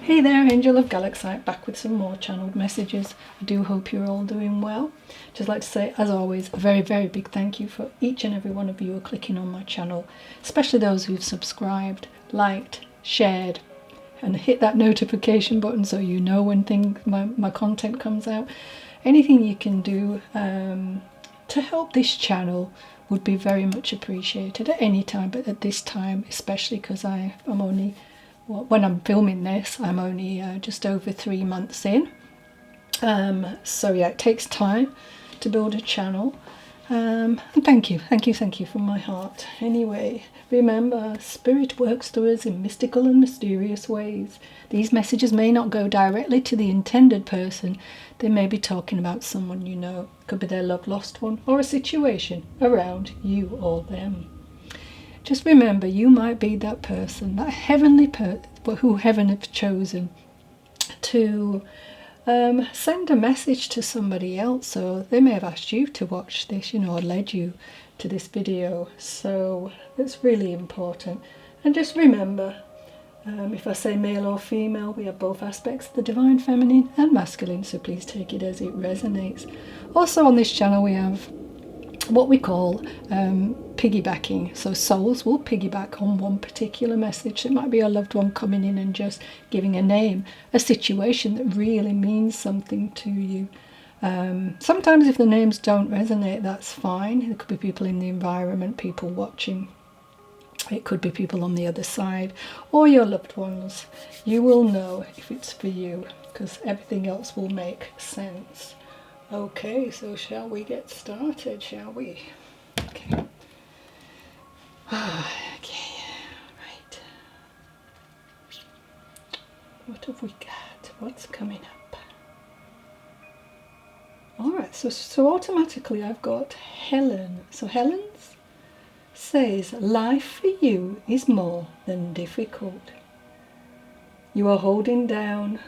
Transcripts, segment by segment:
Hey there, Angel of Galaxite, back with some more channeled messages. I do hope you're all doing well. Just like to say, as always, a very, very big thank you for each and every one of you who are clicking on my channel, especially those who've subscribed, liked, shared, and hit that notification button so you know when my content comes out. Anything you can do to help this channel would be very much appreciated at any time, but at this time especially, because I'm only, when I'm filming this, I'm only just over 3 months in. So yeah, it takes time to build a channel. And thank you from my heart. Anyway, remember, Spirit works through us in mystical and mysterious ways. These messages may not go directly to the intended person. They may be talking about someone you know. Could be their loved lost one, or a situation around you or them. Just remember, you might be that person, that heavenly person who heaven have chosen to send a message to somebody else. So they may have asked you to watch this, or led you to this video. So it's really important. And just remember, if I say male or female, we have both aspects of the divine feminine and masculine, so please take it as it resonates. Also on this channel we have what we call piggybacking. So souls will piggyback on one particular message. It might be a loved one coming in and just giving a name, a situation that really means something to you. Sometimes if the names don't resonate, that's fine. It could be people in the environment, people watching. It could be people on the other side, or your loved ones. You will know if it's for you, because everything else will make sense. Okay, so shall we get started, shall we? Okay. Okay, right. What have we got? What's coming up? Alright, so automatically I've got Helen. So Helen's says, life for you is more than difficult. You are holding down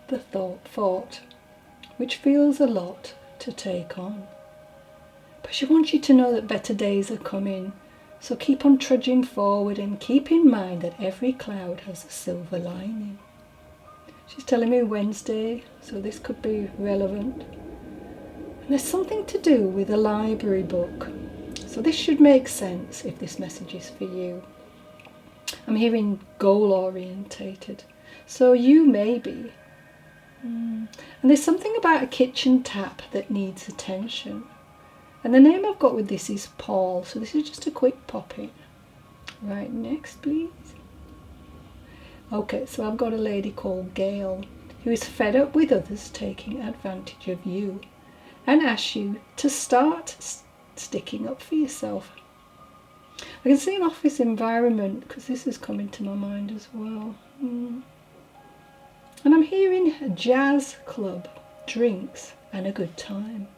the thought, which feels a lot to take on. But she wants you to know that better days are coming, so keep on trudging forward and keep in mind that every cloud has a silver lining. She's telling me Wednesday, so this could be relevant. And there's something to do with a library book. So this should make sense if this message is for you. I'm hearing goal orientated. So you may be. And there's something about a kitchen tap that needs attention. And the name I've got with this is Paul. So this is just a quick pop in. Right, next please. Okay, so I've got a lady called Gail who is fed up with others taking advantage of you and asks you to start sticking up for yourself. I can see an office environment because this is coming to my mind as well. And I'm hearing a jazz club, drinks and a good time,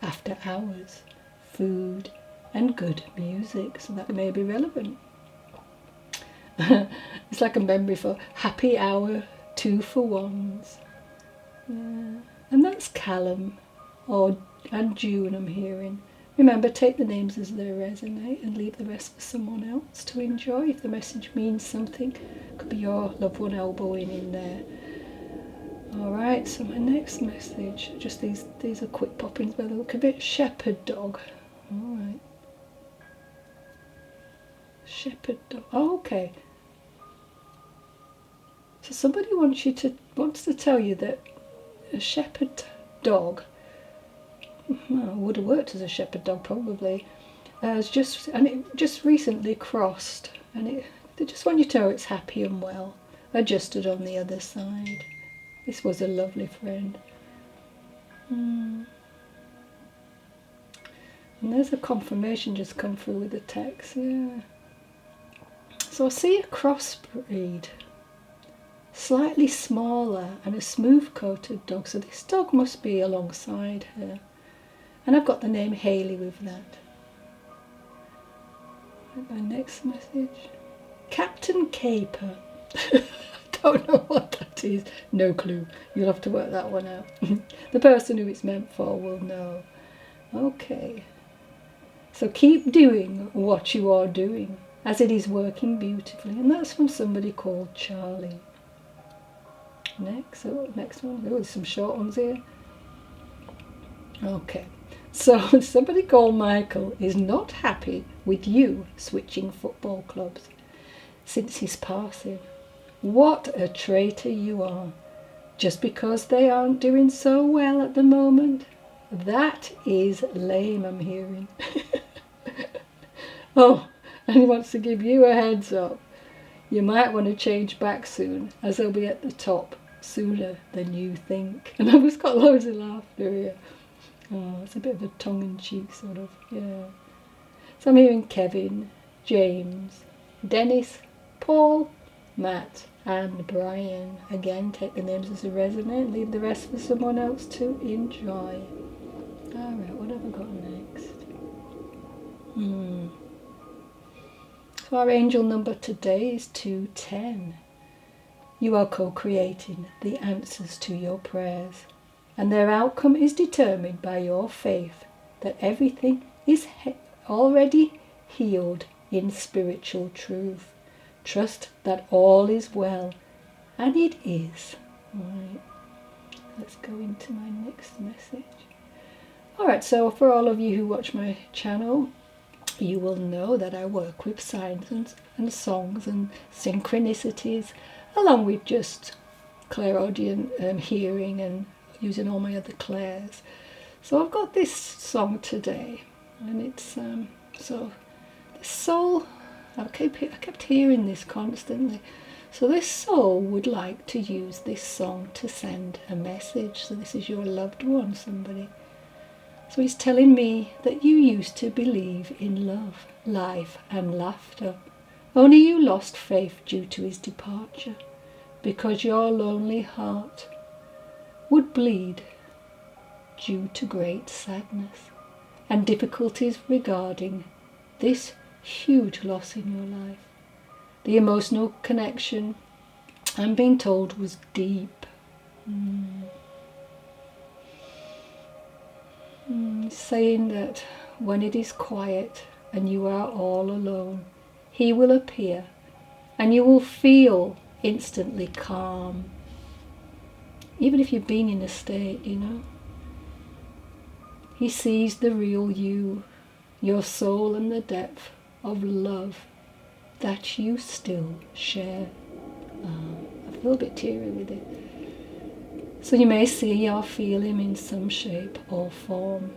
after hours, food and good music, so that may be relevant. It's like a memory for happy hour 2-for-1s. Yeah. And that's Callum and June I'm hearing. Remember, take the names as they resonate and leave the rest for someone else to enjoy. If the message means something, it could be your loved one elbowing in there. Alright, so my next message, just these are quick pop-ins by the look of it. Shepherd dog. Alright. Shepherd dog. Oh, okay. So somebody wants to tell you that a shepherd dog, well, would have worked as a shepherd dog probably, it just recently crossed, and they just want you to know it's happy and well, adjusted on the other side. This was a lovely friend. And there's a confirmation just come through with the text. Yeah. So I see a crossbreed, slightly smaller and a smooth-coated dog. So this dog must be alongside her. And I've got the name Hayley with that. And my next message, Captain Caper. Don't know what that is. No clue. You'll have to work that one out. The person who it's meant for will know. Okay. So keep doing what you are doing, as it is working beautifully. And that's from somebody called Charlie. Next one. Oh, there's some short ones here. Okay. So somebody called Michael is not happy with you switching football clubs since his passing. What a traitor you are. Just because they aren't doing so well at the moment. That is lame, I'm hearing. Oh, and he wants to give you a heads up. You might want to change back soon, as they'll be at the top sooner than you think. And I've just got loads of laughter here. Oh, it's a bit of a tongue-in-cheek sort of, yeah. So I'm hearing Kevin, James, Dennis, Paul, Matt, and Brian. Again, take the names as a resonate, leave the rest for someone else to enjoy. Alright, what have I got next? So our angel number today is 210. You are co-creating the answers to your prayers, and their outcome is determined by your faith that everything is already healed in spiritual truth. Trust that all is well, and it is. Right. Let's go into my next message. Alright, so for all of you who watch my channel, you will know that I work with signs and songs and synchronicities, along with just clairaudient hearing and using all my other clairs. So I've got this song today, and it's so this soul. I kept hearing this constantly. So this soul would like to use this song to send a message. So this is your loved one, somebody. So he's telling me that you used to believe in love, life and laughter. Only you lost faith due to his departure, because your lonely heart would bleed due to great sadness and difficulties regarding this huge loss in your life. The emotional connection, I'm being told, was deep. Saying that when it is quiet and you are all alone, he will appear and you will feel instantly calm. Even if you've been in a state, you know. He sees the real you, your soul, and the depth of love that you still share. I feel a bit teary with it. So you may see or feel him in some shape or form,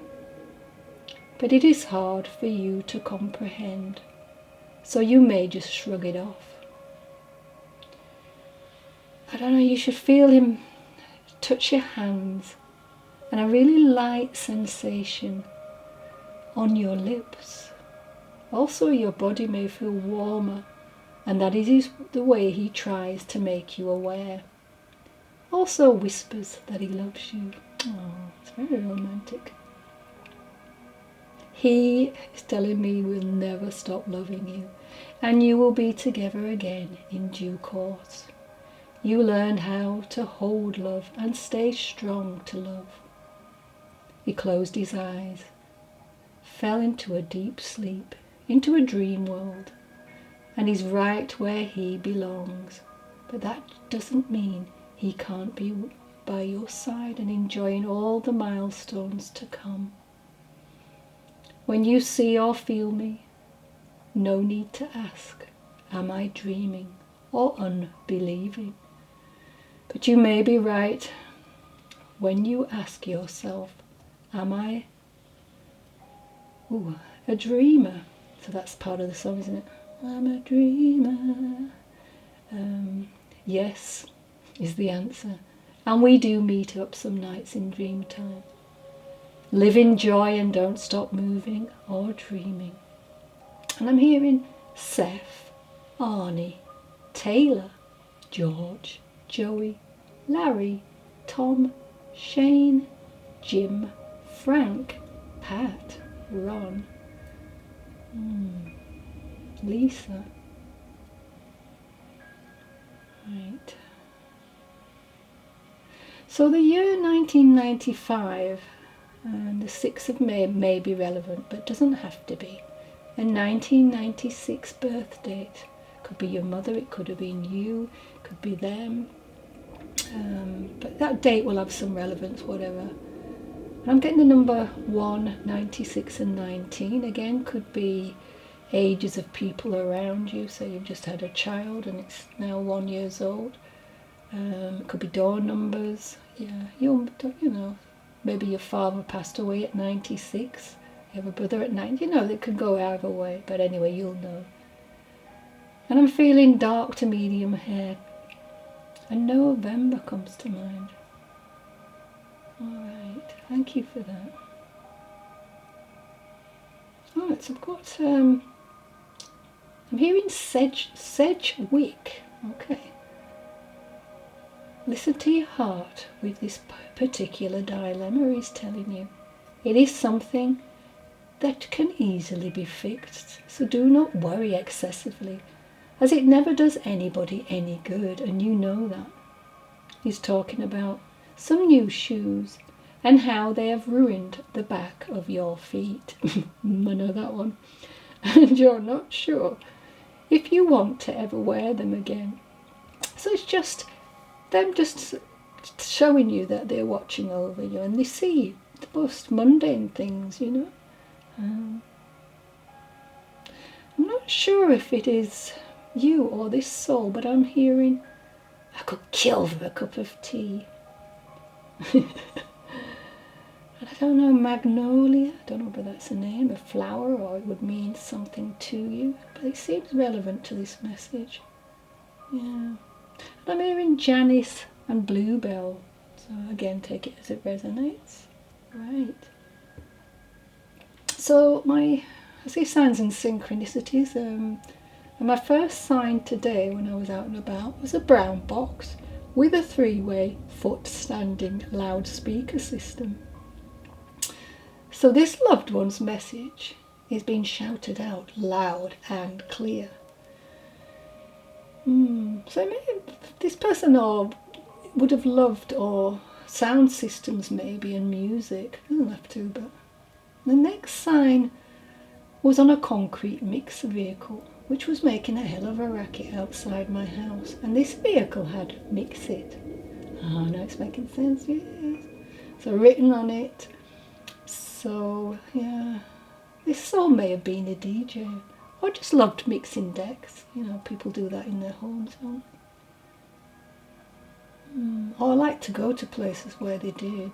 but it is hard for you to comprehend, so you may just shrug it off. I don't know, you should feel him touch your hands, and a really light sensation on your lips. Also your body may feel warmer, and that is the way he tries to make you aware. Also whispers that he loves you. Oh, it's very romantic. He is telling me he will never stop loving you, and you will be together again in due course. You learn how to hold love and stay strong to love. He closed his eyes, fell into a deep sleep, into a dream world, and is right where he belongs. But that doesn't mean he can't be by your side and enjoying all the milestones to come. When you see or feel me, no need to ask, am I dreaming or unbelieving? But you may be right when you ask yourself, am I a dreamer? So that's part of the song, isn't it? I'm a dreamer. Yes is the answer. And we do meet up some nights in dream time. Live in joy and don't stop moving or dreaming. And I'm hearing Seth, Arnie, Taylor, George, Joey, Larry, Tom, Shane, Jim, Frank, Pat, Ron, Lisa. Right. So the year 1995 and the 6th of May may be relevant, but doesn't have to be. A 1996 birth date. Could be your mother, it could have been you, could be them. But that date will have some relevance, whatever. And I'm getting the number 1, 96 and 19. Again, could be ages of people around you. So you've just had a child and it's now 1 year old. It could be door numbers. Yeah, you know, maybe your father passed away at 96. You have a brother at 90. You know, it could go either way. But anyway, you'll know. And I'm feeling dark to medium hair. And November comes to mind. Alright, thank you for that. Alright, so I've got, I'm hearing Sedgwick. Okay. Listen to your heart with this particular dilemma he's telling you. It is something that can easily be fixed, so do not worry excessively, as it never does anybody any good, and you know that. He's talking about some new shoes and how they have ruined the back of your feet. I know that one. And you're not sure if you want to ever wear them again. So it's just them just showing you that they're watching over you, and they see the most mundane things, you know. I'm not sure if it is you or this soul, but I'm hearing I could kill for a cup of tea. And I don't know, magnolia, I don't know whether that's a name, a flower, or it would mean something to you, but it seems relevant to this message. Yeah. And I'm hearing Janice and Bluebell, so again, take it as it resonates. Right. So I see signs and synchronicities. And my first sign today when I was out and about was a brown box with a 3-way foot-standing loudspeaker system. So this loved one's message is being shouted out loud and clear. So maybe this person would have loved sound systems maybe and music. Doesn't have to, but the next sign was on a concrete mixer vehicle, which was making a hell of a racket outside my house. And this vehicle had Mix It. Oh, now it's making sense, yes. So written on it. So, yeah, this soul may have been a DJ. Or just loved mixing decks. You know, people do that in their homes, don't they? Or I like to go to places where they did.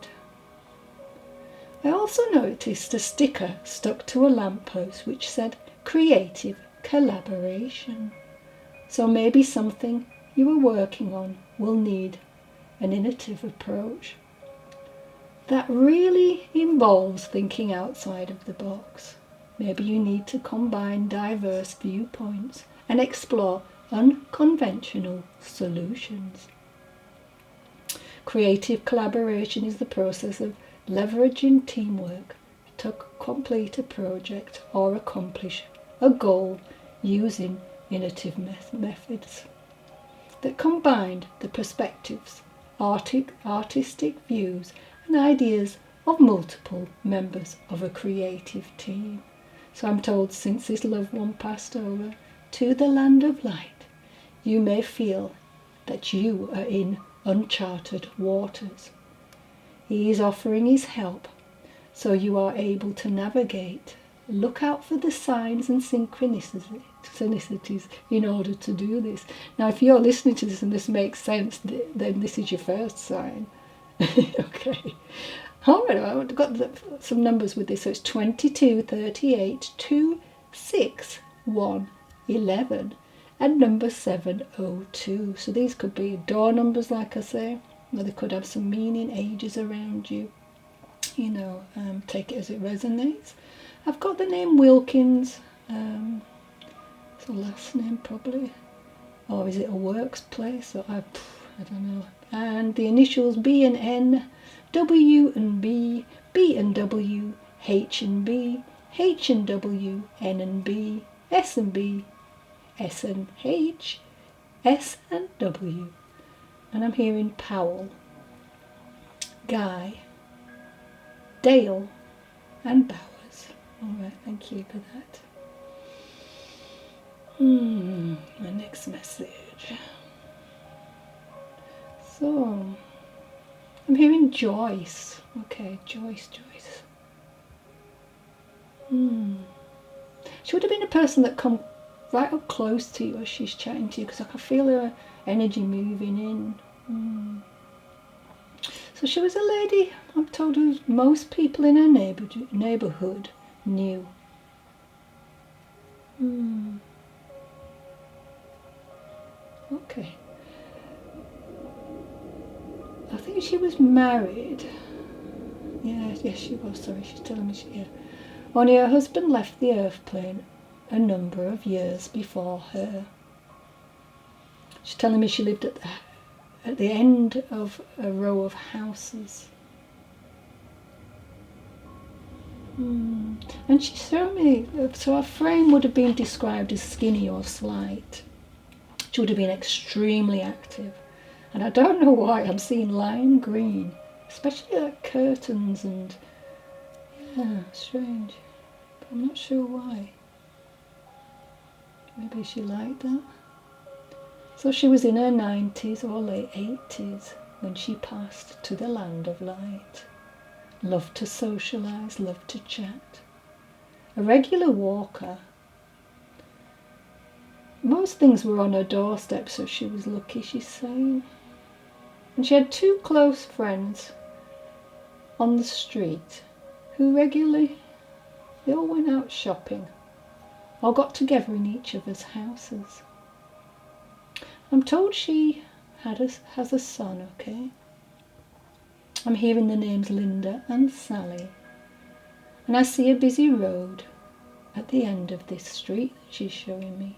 I also noticed a sticker stuck to a lamppost which said creative collaboration. So maybe something you are working on will need an innovative approach that really involves thinking outside of the box. Maybe you need to combine diverse viewpoints and explore unconventional solutions. Creative collaboration is the process of leveraging teamwork to complete a project or accomplish a goal using innovative methods that combine the perspectives, artistic views and ideas of multiple members of a creative team. So I'm told since this loved one passed over to the land of light, you may feel that you are in uncharted waters. He is offering his help so you are able to navigate. Look out for the signs and synchronicities in order to do this. Now, if you're listening to this and this makes sense, then this is your first sign. Okay. All right, I've got some numbers with this. So it's 22, 38, 2, 6, 1, 11, and number 702. So these could be door numbers, like I say. Or they could have some meaning, ages around you. You know, take it as it resonates. I've got the name Wilkins. It's a last name probably. Or is it a workplace? Or I don't know. And the initials B and N, W and B, B and W, H and B, H and W, N and B, S and B, S and H, S and W. And I'm hearing Powell, Guy, Dale, and Bowers. All right, thank you for that. My next message. So, I'm hearing Joyce. Okay, Joyce. She would have been a person that come right up close to you as she's chatting to you, because I can feel her energy moving in. So she was a lady, I'm told, who most people in her neighbourhood knew. Okay. I think she was married. Yes, she was. Sorry, she's telling me Only her husband left the earth plane a number of years before her. She's telling me she lived at the end of a row of houses. And she showed me, so her frame would have been described as skinny or slight. She would have been extremely active. And I don't know why I'm seeing lime green, especially like curtains and, strange. But I'm not sure why. Maybe she liked that. So she was in her 90s or late 80s when she passed to the land of light. Loved to socialise, loved to chat. A regular walker. Most things were on her doorstep, so she was lucky, she's saying. And she had 2 close friends on the street who regularly, they all went out shopping or got together in each other's houses. I'm told she has a son, okay? I'm hearing the names Linda and Sally. And I see a busy road at the end of this street that she's showing me.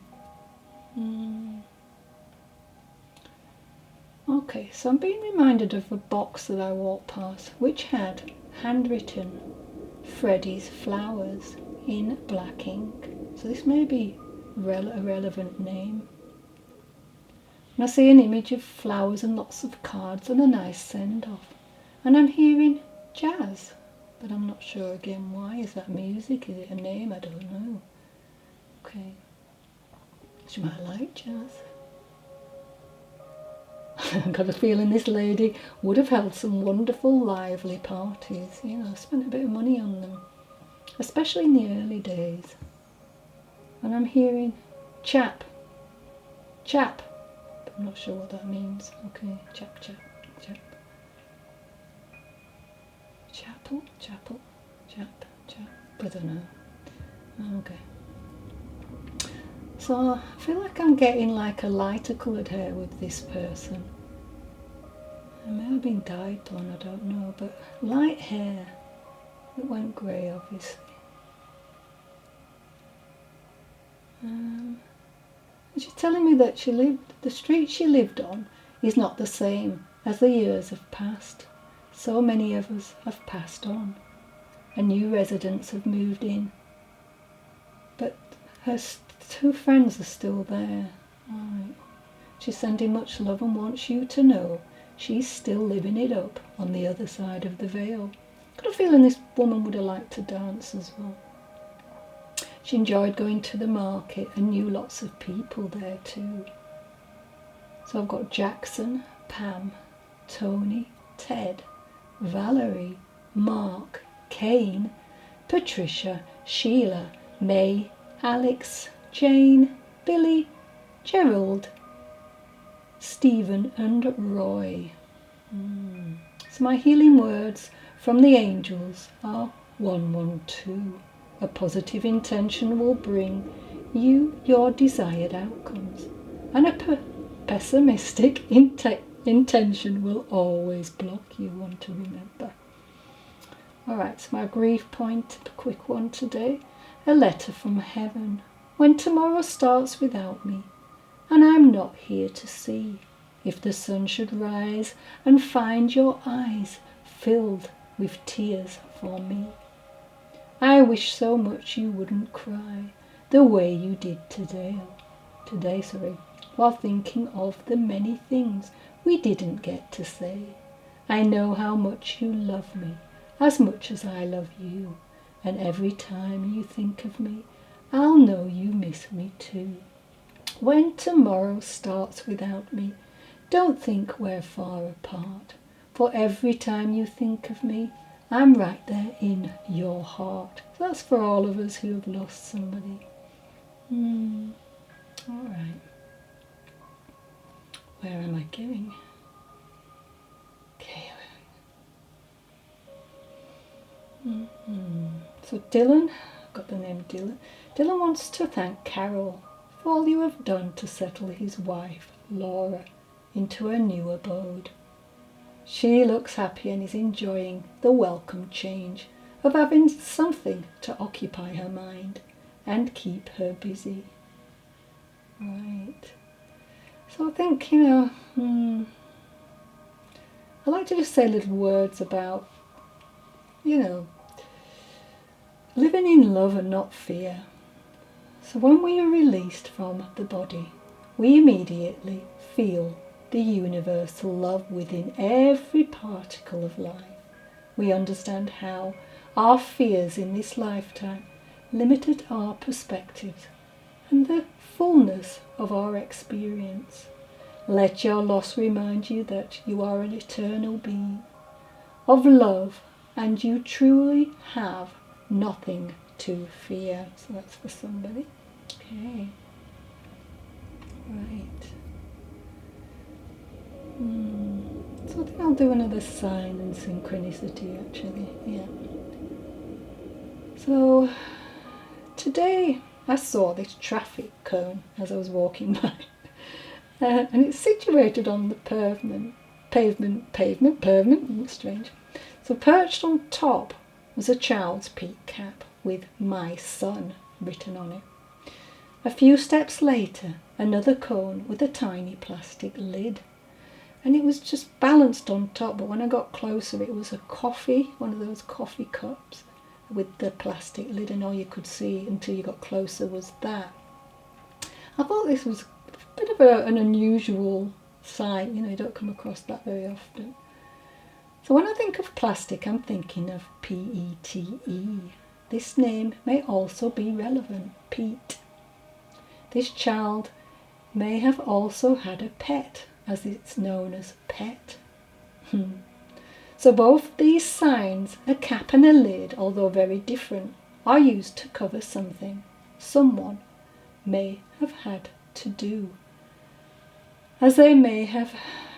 Okay, so I'm being reminded of a box that I walked past, which had handwritten Freddie's Flowers in black ink. So this may be a relevant name. And I see an image of flowers and lots of cards and a nice send-off. And I'm hearing jazz, but I'm not sure again why. Is that music? Is it a name? I don't know. Okay. She might like jazz. I've got a feeling this lady would have held some wonderful, lively parties. Spent a bit of money on them, especially in the early days. And I'm hearing chap. But I'm not sure what that means. Okay, chap. Chapel, chap. I don't know. Okay. So I feel like I'm getting like a lighter coloured hair with this person. It may have been dyed blonde, I don't know, but light hair. It went grey, obviously. She's telling me that the street she lived on is not the same as the years have passed. So many of us have passed on, and new residents have moved in. But her 2 friends are still there. Right. She's sending much love and wants you to know she's still living it up on the other side of the veil. Got a feeling this woman would have liked to dance as well. She enjoyed going to the market and knew lots of people there too. So I've got Jackson, Pam, Tony, Ted, Valerie, Mark, Kane, Patricia, Sheila, May, Alex, Jane, Billy, Gerald, Stephen and Roy. So my healing words from the angels are 112. A positive intention will bring you your desired outcomes, and a pessimistic intention will always block you. One to remember. Alright, so my grief point, a quick one today. A letter from heaven. When tomorrow starts without me, and I'm not here to see, if the sun should rise and find your eyes filled with tears for me. I wish so much you wouldn't cry the way you did today, while thinking of the many things we didn't get to say. I know how much you love me, as much as I love you, and every time you think of me, I'll know you miss me too. When tomorrow starts without me, Don't think we're far apart, for every time you think of me, I'm right there in your heart. So that's for all of us who have lost somebody. All right. Where am I going? Okay. So Dylan, I've got the name Dylan. Dylan wants to thank Carol for all you have done to settle his wife, Laura, into her new abode. She looks happy and is enjoying the welcome change of having something to occupy her mind and keep her busy. Right. So I think, I like to just say little words about, living in love and not fear. So when we are released from the body, we immediately feel the universal love within every particle of life. We understand how our fears in this lifetime limited our perspectives and the fullness of our experience. Let your loss remind you that you are an eternal being of love and you truly have nothing to fear. So that's for somebody. Okay. Right. So I think I'll do another sign and synchronicity actually. Yeah. So today I saw this traffic cone as I was walking by. And it's situated on the pavement, strange. So perched on top was a child's peak cap with "My Son" written on it. A few steps later, another cone with a tiny plastic lid. And it was just balanced on top, but when I got closer it was a coffee, one of those coffee cups with the plastic lid, and all you could see until you got closer was that. I thought this was a bit of an unusual sight, you don't come across that very often. So when I think of plastic, I'm thinking of P-E-T-E. This name may also be relevant, Pete. This child may have also had a pet, as it's known as pet. So both these signs, a cap and a lid, although very different, are used to cover something someone may have had to do, as there may have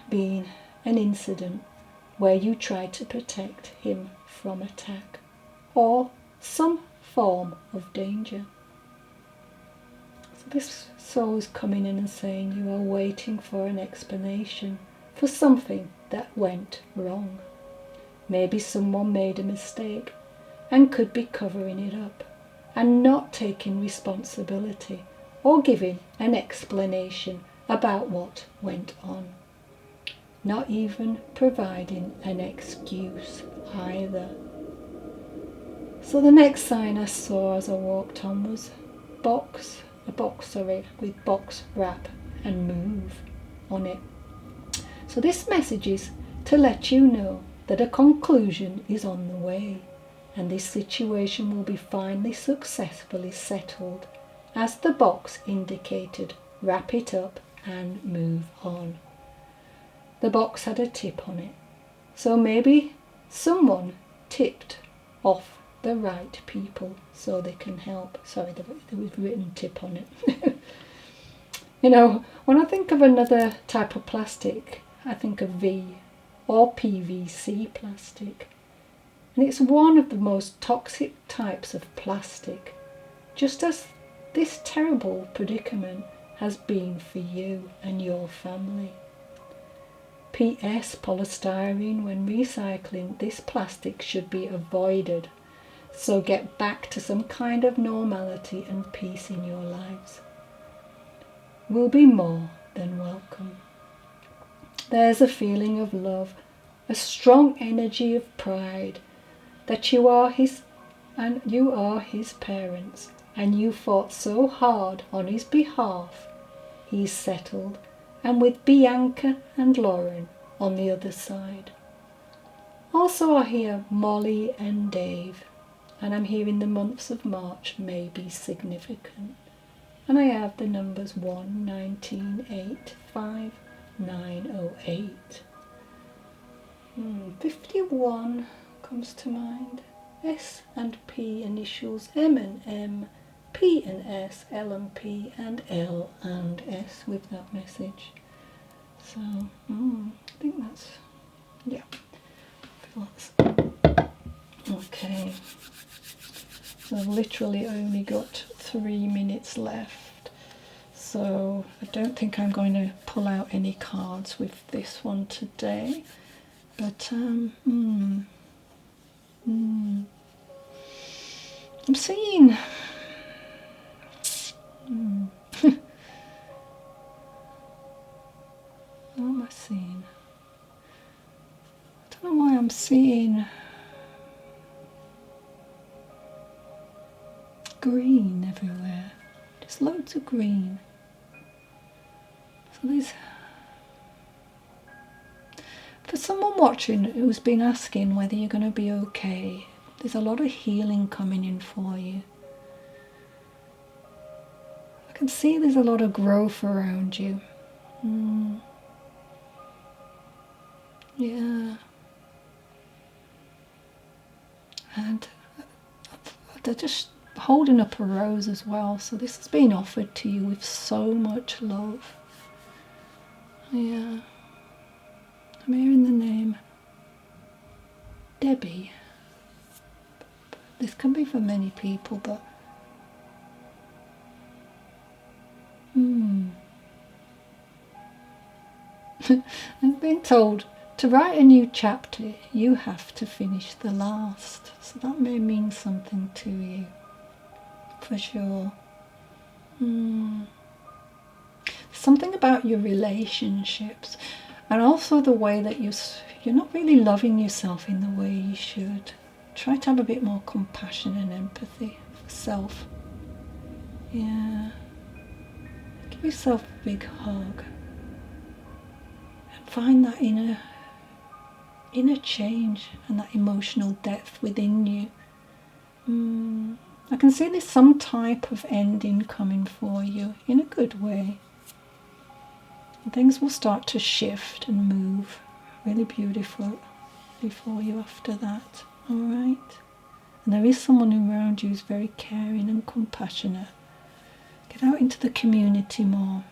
been an incident where you tried to protect him from attack or some form of danger. So this soul is coming in and saying you are waiting for an explanation for something that went wrong. Maybe someone made a mistake and could be covering it up and not taking responsibility or giving an explanation about what went on. Not even providing an excuse either. So the next sign I saw as I walked on was a box with box wrap and move on it. So this message is to let you know that a conclusion is on the way and this situation will be finally successfully settled, as the box indicated. Wrap it up and move on. The box had a tip on it, so maybe someone tipped off the right people so they can help. Sorry, there was written tip on it. When I think of another type of plastic, I think of V or PVC plastic. And it's one of the most toxic types of plastic, just as this terrible predicament has been for you and your family. P.S. Polystyrene, when recycling, this plastic should be avoided. So get back to some kind of normality and peace in your lives. Will be more than welcome. There's a feeling of love, a strong energy of pride that you are his parents, and you fought so hard on his behalf. He's settled, and with Bianca and Lauren on the other side. Also I hear Molly and Dave, and I'm hearing the months of March may be significant. And I have the numbers 1, 19, 8, 5, 908. 51 comes to mind. S and P initials, M and M, P and S, L and P, and L and S with that message. So, I think that's, yeah, I feel that's, okay. So I've literally only got 3 minutes left. So I don't think I'm going to pull out any cards with this one today. But, I'm seeing... What am I seeing? I don't know why I'm seeing green everywhere. Just loads of green. So there's... For someone watching who's been asking whether you're going to be okay, there's a lot of healing coming in for you. I can see there's a lot of growth around you. Yeah. And they're just holding up a rose as well, so this has been offered to you with so much love. Yeah. I'm hearing the name Debbie. This can be for many people, but I'm being told to write a new chapter, you have to finish the last. So that may mean something to you, for sure. Something about your relationships, and also the way that you're not really loving yourself in the way you should. Try to have a bit more compassion and empathy for self. Yeah. Give yourself a big hug. And find that inner change and that emotional depth within you. I can see there's some type of ending coming for you in a good way. And things will start to shift and move really beautiful for you after that. Alright? And there is someone around you who's very caring and compassionate. Get out into the community more.